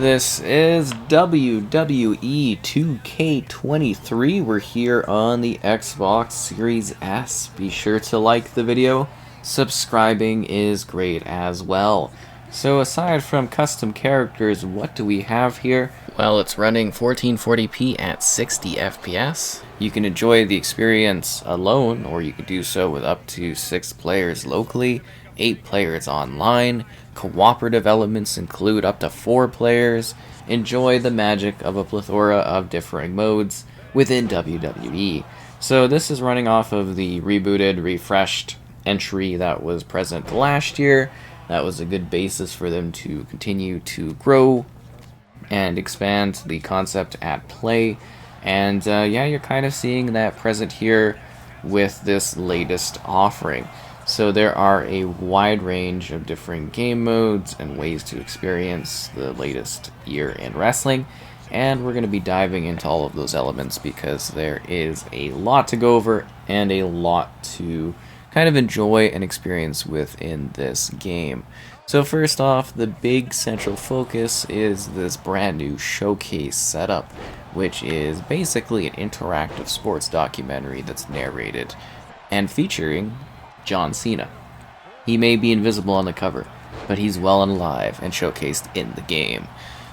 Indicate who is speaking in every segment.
Speaker 1: This is WWE 2K23. We're here on the Xbox Series S. Be sure to like the video. Subscribing is great as well. So aside from custom characters, what do we have here? Well, it's running 1440p at 60 FPS. You can enjoy the experience alone, or you can do so with up to 6 players locally, 8 players online. Cooperative elements include up to 4 players. Enjoy the magic of a plethora of differing modes within WWE. So this is running off of the rebooted, refreshed entry that was present last year. That was a good basis for them to continue to grow and expand the concept at play. And yeah, you're kind of seeing that present here with this latest offering. So there are a wide range of different game modes and ways to experience the latest year in wrestling, and we're going to be diving into all of those elements because there is a lot to go over and a lot to kind of enjoy and experience within this game. So first off, the big central focus is this brand new showcase setup, which is basically an interactive sports documentary that's narrated and featuring John Cena. He may be invisible on the cover, but he's well and alive and showcased in the game.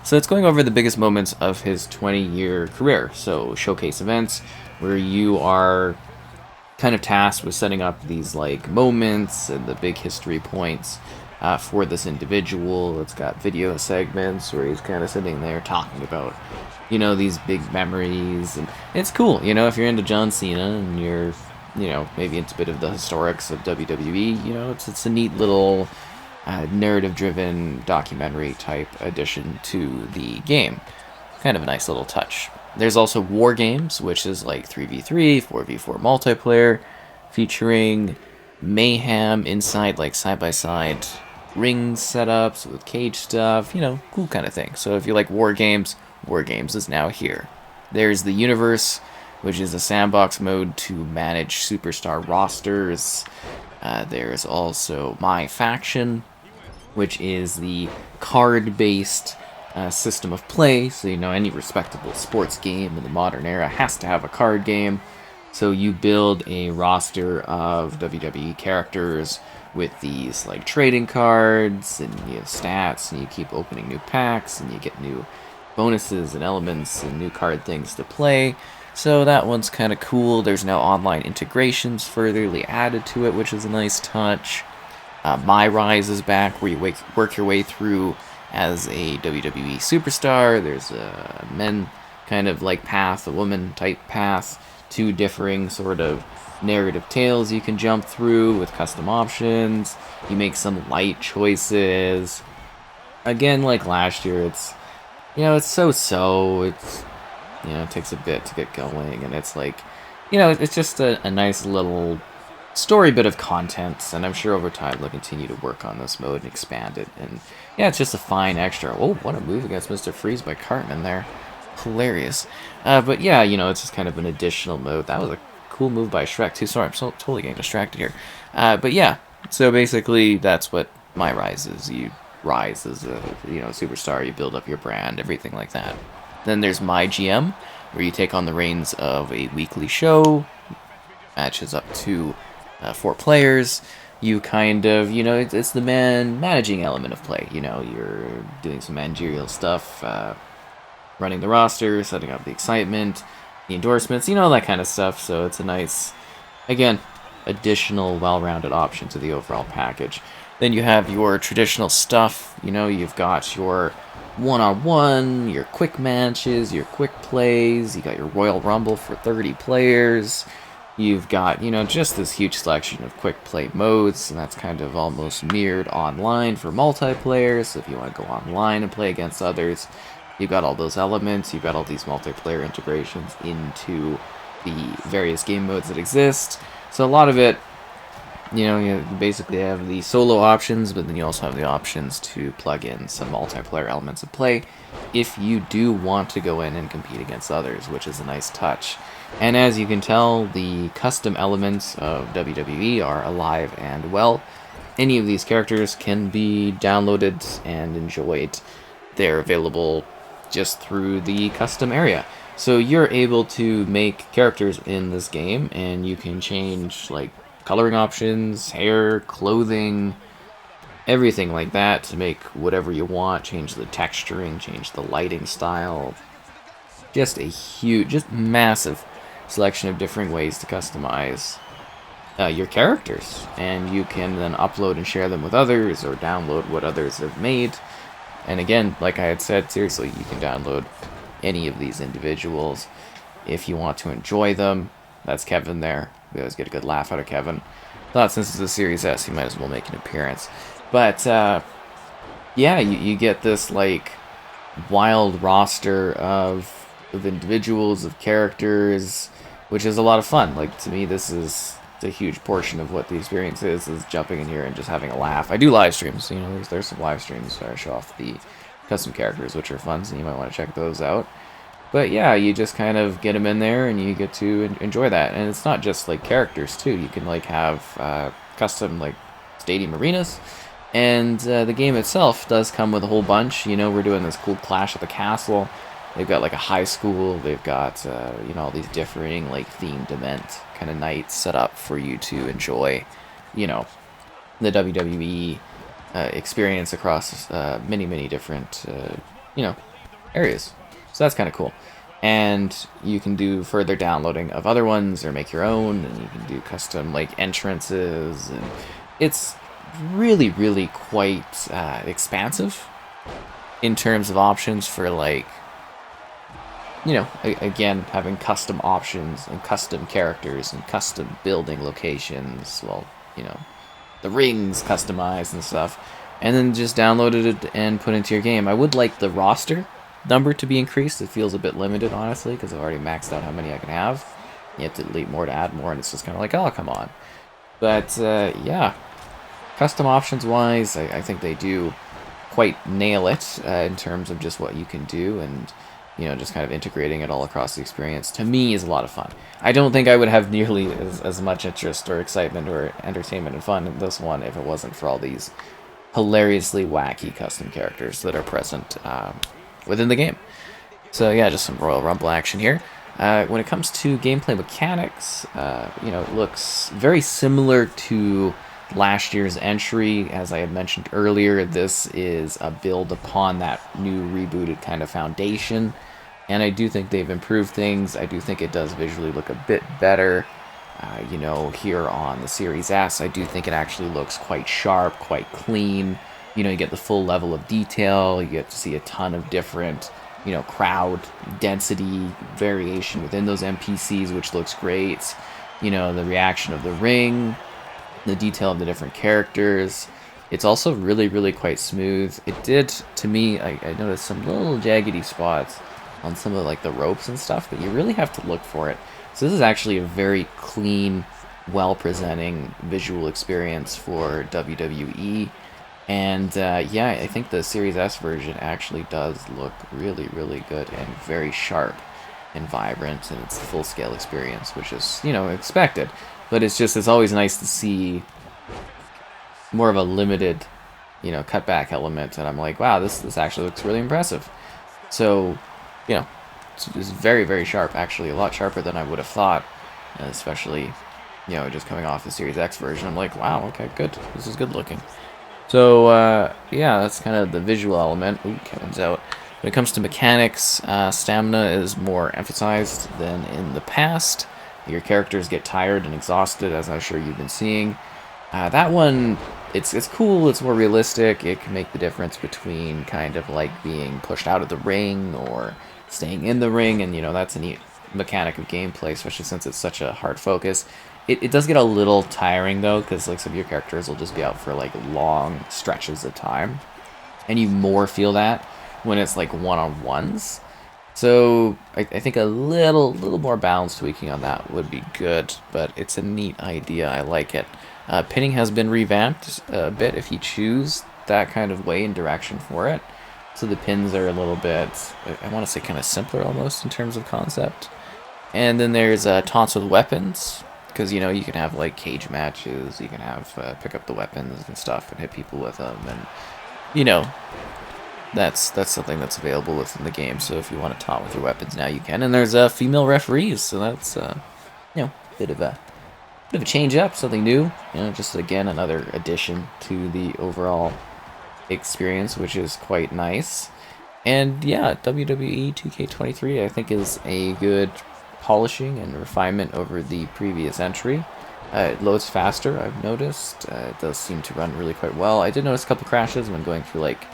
Speaker 1: So it's going over the biggest moments of his 20-year career. So showcase events where you are kind of tasked with setting up these like moments and the big history points for this individual. It's got video segments where he's kind of sitting there talking about, you know, these big memories, and it's cool. You know, if you're into John Cena and you're, you know, maybe it's a bit of the historics of WWE, you know, it's a neat little narrative-driven documentary type addition to the game. Kind of a nice little touch. There's also War Games, which is like 3v3, 4v4 multiplayer, featuring mayhem inside like side-by-side ring setups with cage stuff, you know, cool kind of thing. So if you like War Games is now here. There's the Universe, which is a sandbox mode to manage superstar rosters. There's also My Faction, which is the card-based system of play. So, you know, any respectable sports game in the modern era has to have a card game. So you build a roster of WWE characters with these like trading cards, and you have stats, and you keep opening new packs, and you get new bonuses and elements and new card things to play. So that one's kind of cool. There's now online integrations furtherly added to it, which is a nice touch. My Rise is back, where you work your way through as a WWE superstar. There's a men kind of like path, a woman type path, 2 differing sort of narrative tales you can jump through with custom options. You make some light choices. Again, like last year, it's, you know, it's so-so. It's, you know, it takes a bit to get going, and it's like, you know, it's just a nice little story bit of content, and I'm sure over time they'll continue to work on this mode and expand it. And yeah, it's just a fine extra. Oh, what a move against Mr. Freeze by Cartman there. Hilarious. But yeah, you know, it's just kind of an additional mode. That was a cool move by Shrek too. Sorry, I'm totally getting distracted here. But yeah, so basically that's what My Rise is. You rise as a, you know, superstar, you build up your brand, everything like that. Then there's My GM, where you take on the reins of a weekly show, matches up to 4 players. You kind of, you know, it's the managing element of play. You know, you're doing some managerial stuff, running the roster, setting up the excitement, the endorsements, you know, that kind of stuff. So it's a nice, again, additional well-rounded option to the overall package. Then you have your traditional stuff. You know, you've got your one-on-one, your quick matches, your quick plays. You got your Royal Rumble for 30 players. You've got, you know, just this huge selection of quick play modes, and that's kind of almost mirrored online for multiplayer. So if you want to go online and play against others, you've got all those elements. You've got all these multiplayer integrations into the various game modes that exist. So a lot of it, you know, you basically have the solo options, but then you also have the options to plug in some multiplayer elements of play if you do want to go in and compete against others, which is a nice touch. And as you can tell, the custom elements of WWE are alive and well. Any of these characters can be downloaded and enjoyed they're available just through the custom area. So you're able to make characters in this game, and you can change like coloring options, hair, clothing, everything like that to make whatever you want. Change the texturing, change the lighting style. Just a huge, just massive selection of different ways to customize your characters, and you can then upload and share them with others or download what others have made. And again, like I had said, seriously, you can download any of these individuals if you want to enjoy them. That's Kevin there. We always get a good laugh out of Kevin. Thought since it's a Series S, he might as well make an appearance. But yeah, you get this like wild roster of individuals, of characters, which is a lot of fun. Like, to me, this is a huge portion of what the experience is jumping in here and just having a laugh. I do live streams, you know, there's some live streams where I show off the custom characters, which are fun, so you might want to check those out. But yeah, you just kind of get them in there and you get to enjoy that. And it's not just like characters too. You can like have custom like stadium arenas. And the game itself does come with a whole bunch. You know, we're doing this cool Clash at the Castle. They've got like a high school. They've got you know, all these differing like themed event kind of nights set up for you to enjoy. You know, the WWE experience across many different you know, areas. So that's kind of cool. And you can do further downloading of other ones or make your own, and you can do custom like entrances, and it's really quite expansive in terms of options for like, you know, again, having custom options and custom characters and custom building locations. Well, you know, the rings customized and stuff, and then just downloaded it and put into your game. I would like the roster number to be increased. It feels a bit limited, honestly, because I've already maxed out how many I can have. You have to delete more to add more, and it's just kind of like, oh, come on. But yeah, custom options wise, I think they do quite nail it in terms of just what you can do, and you know, just kind of integrating it all across the experience, to me, is a lot of fun. I don't think I would have nearly as much interest or excitement or entertainment and fun in this one if it wasn't for all these hilariously wacky custom characters that are present within the game. So yeah, just some Royal Rumble action here. When it comes to gameplay mechanics, you know, it looks very similar to last year's entry. As I had mentioned earlier, this is a build upon that new rebooted kind of foundation, and I do think they've improved things. I do think it does visually look a bit better. You know, here on the Series S, I do think it actually looks quite sharp, quite clean. You know, you get the full level of detail, you get to see a ton of different, you know, crowd density variation within those NPCs, which looks great. You know, the reaction of the ring, the detail of the different characters. It's also really quite smooth. It did, to me, I noticed some little jaggedy spots on some of like the ropes and stuff, but you really have to look for it. So this is actually a very clean, well-presenting visual experience for WWE. And yeah, I think the Series S version actually does look really good and very sharp and vibrant, and it's a full-scale experience, which is, you know, expected. But it's always nice to see more of a limited, you know, cutback element, and I'm like, wow, this actually looks really impressive. So, you know, it's very sharp, actually, a lot sharper than I would have thought, especially, you know, just coming off the Series X version. I'm like, wow, okay, good, this is good looking. So, yeah, that's kind of the visual element. Ooh, Kevin's out. When it comes to mechanics, stamina is more emphasized than in the past. Your characters get tired and exhausted, as I'm sure you've been seeing. That one, it's cool, it's more realistic. It can make the difference between kind of like being pushed out of the ring or staying in the ring, and you know, that's a neat mechanic of gameplay, especially since it's such a hard focus. It does get a little tiring though, because like some of your characters will just be out for like long stretches of time, and you more feel that when it's like one-on-ones. So I think a little more balance tweaking on that would be good, but it's a neat idea. I like it. Pinning has been revamped a bit if you choose that kind of way and direction for it. So the pins are a little bit, I want to say, kind of simpler almost in terms of concept. And then there's taunts with weapons, because, you know, you can have like cage matches, you can have pick up the weapons and stuff and hit people with them, and, you know, that's something that's available within the game. So if you want to taunt with your weapons now, you can. And there's female referees, so that's bit of a change up, something new. Just again another addition to the overall experience, which is quite nice. And yeah, WWE 2K23 I think is a good polishing and refinement over the previous entry. It loads faster, I've noticed. It does seem to run really quite well. I did notice a couple crashes when going through like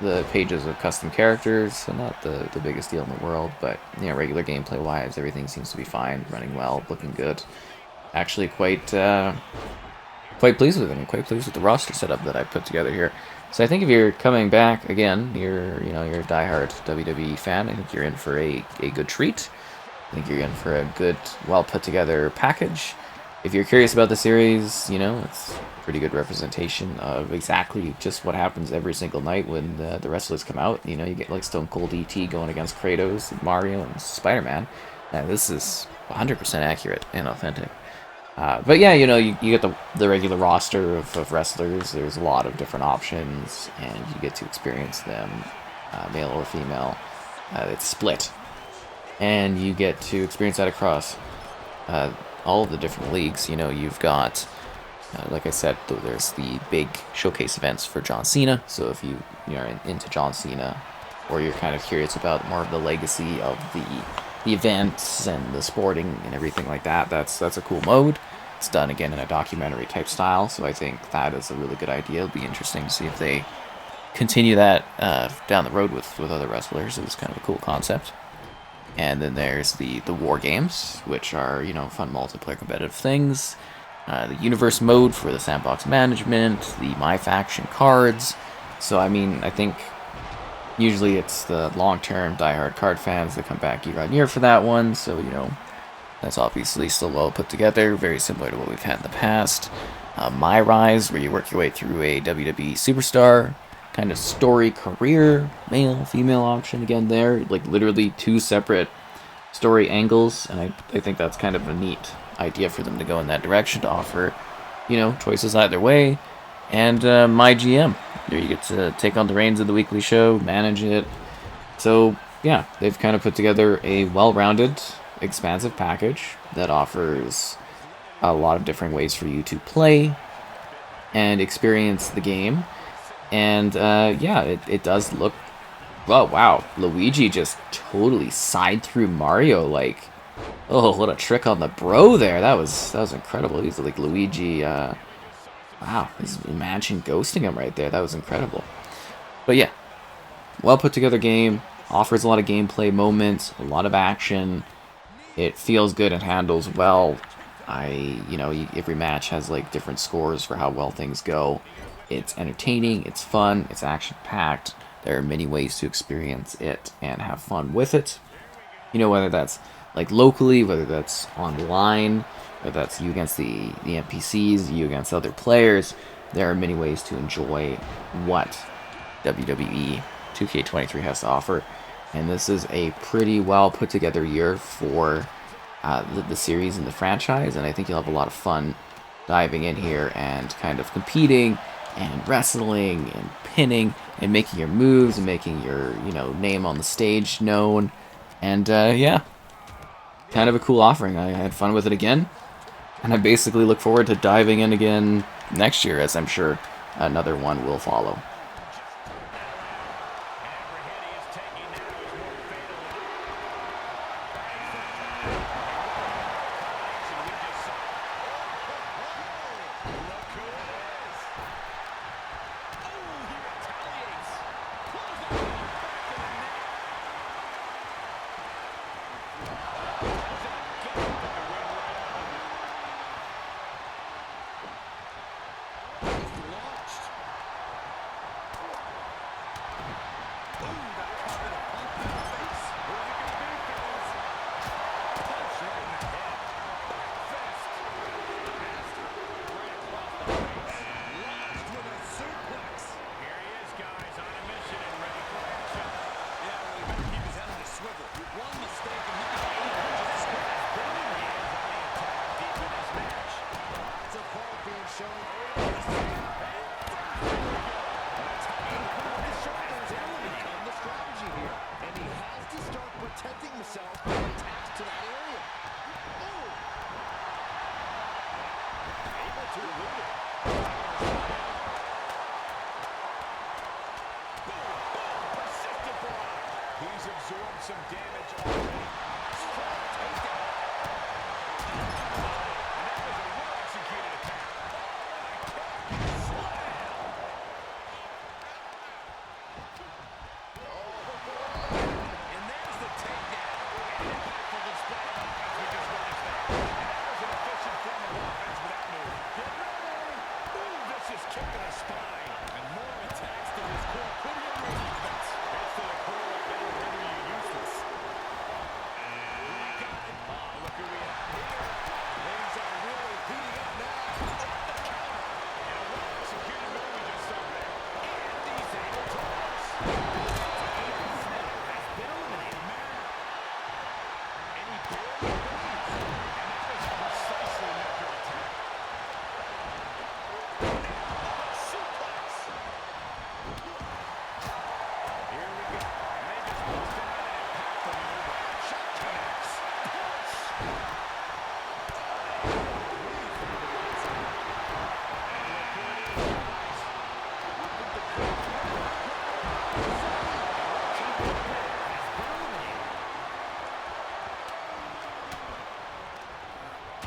Speaker 1: the pages of custom characters, so not the biggest deal in the world, but regular gameplay wise, everything seems to be fine, running well, looking good. Actually quite pleased with it. I'm quite pleased with the roster setup that I put together here. So I think if you're coming back again, you're a diehard WWE fan, I think you're in for a good treat. I think you're in for a good, well put together package. If you're curious about the series, it's pretty good representation of exactly just what happens every single night when the wrestlers come out. You get like Stone Cold E.T. going against Kratos, and Mario, and Spider-Man. And this is 100% accurate and authentic. But yeah, you get the regular roster of wrestlers. There's a lot of different options, and you get to experience them, male or female. It's split. And you get to experience that across all of the different leagues. You've got, like I said, there's the big showcase events for John Cena. So if you're into John Cena, or you're kind of curious about more of the legacy of the events and the sporting and everything like that, that's a cool mode. It's done again in a documentary type style, so I think that is a really good idea. It'll be interesting to see if they continue that down the road with other wrestlers. It was kind of a cool concept. And then there's the war games, which are fun multiplayer competitive things. The universe mode for the sandbox management, the My Faction cards. So I think usually it's the long-term diehard card fans that come back year on year for that one. So that's obviously still well put together, very similar to what we've had in the past. My Rise, where you work your way through a WWE Superstar kind of story career, male, female option again there, like literally two separate story angles, and I think that's kind of a neat idea for them to go in that direction, to offer, choices either way. And My GM, there you get to take on the reins of the weekly show, manage it. So yeah, they've kind of put together a well-rounded, expansive package that offers a lot of different ways for you to play and experience the game. And yeah, it does look, oh wow, Luigi just totally side through Mario, like, oh, what a trick on the bro there. That was incredible. He's like Luigi, wow, he's imagine ghosting him right there. That was incredible. But yeah, well put together game, offers a lot of gameplay moments, a lot of action. It feels good and handles well. Every match has like different scores for how well things go. It's entertaining, it's fun, it's action-packed. There are many ways to experience it and have fun with it. Whether that's like locally, whether that's online, whether that's you against the NPCs, you against other players. There are many ways to enjoy what WWE 2K23 has to offer. And this is a pretty well put together year for the series and the franchise, and I think you'll have a lot of fun diving in here and kind of competing and wrestling and pinning and making your moves and making your name on the stage known. And yeah, kind of a cool offering. I had fun with it again, and I basically look forward to diving in again next year, as I'm sure another one will follow.
Speaker 2: He's absorbed some damage already. Strong takedown. And that was a well-executed attack. And there's the takedown. An impactful display of offense we just watched there. And that was an efficient form of offense with that move. Get ready. Ooh, vicious kick to the spine. And more attacks to his core. Putting him in defense. It's to the core of WWE useless. And we got it. Oh, look who we have here. Things are really heating up now. The counter. And a well-executed move we just saw there. And he's able to reverse. Has been eliminated. And he barely leaves. And that was a precisely measured attack. Suplex. Here we go. And they just busted out an impactful maneuver. Shot connects. Push.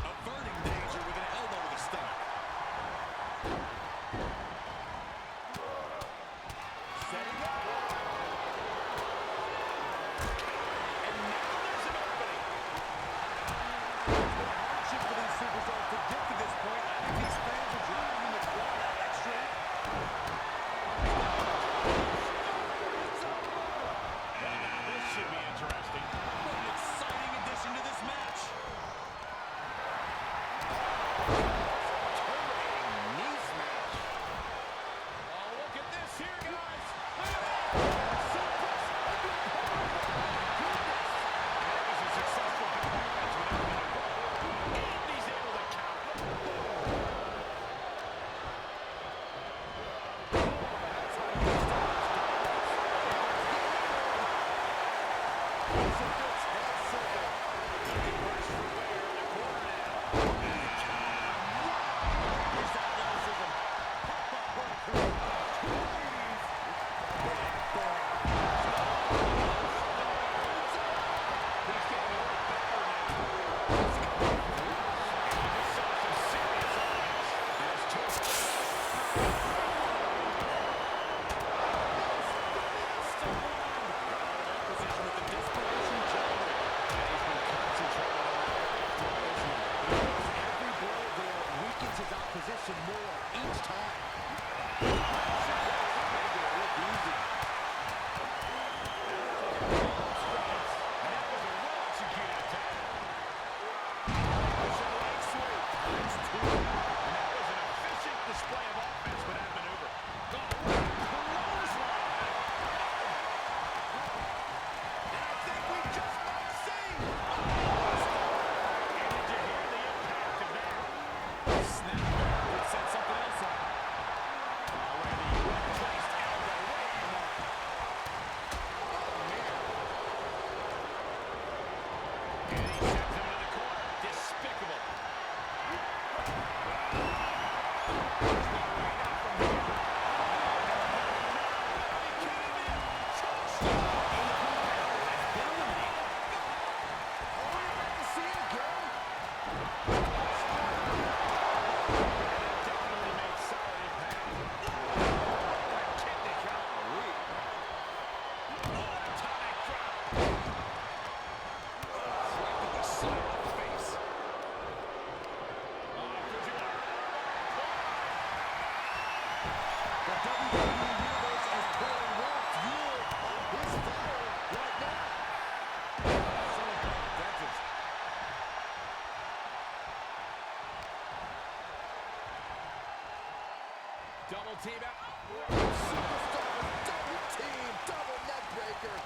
Speaker 2: Averting danger with an elbow to the stomach. Setting up. And now there's an opening. It's been a hardship for these superstars to get to this point. I think these fans are driving them to quite that extra. And now this should be interesting. What an exciting addition to this match. Terminating knee smash. Oh, look at this here, guys. Look at that. Suplex. That was a successful bit of offense with that maneuver. And he's able to counter. That's how you establish dominance. It's a good head scissor. He rushed from there in the corner now. And counter. Here's that athleticism. He's getting a little better now. And we just saw some serious offense. There's two. Position with the desperation gentleman. And he's been concentrating on that flawlessly. Every blow there weakens his opposition more each time. Made it look easy. And that was a well-executed attack. It's a leg sweep. Times two. And that was an efficient display of offense with that maneuver. Oh, clothesline. And I think we just might see. And did you hear the impact of that? Snap back would set something else up. Already placed elbow right on the mark. Oh, man. And he sends him into the corner. Despicable. There's no way out from here. No. Are you kidding me? Touchdown. Has been eliminated. Are we about to see it again? And it definitely made solid impact. That kidney count. Oh, atomic drop. Right to the side of the face. Oh, could you The WWE Universe is pouring raw fuel on his fire right now. Someone call the dentist. Double team out.
Speaker 3: Superstars, double team, double neck breaker,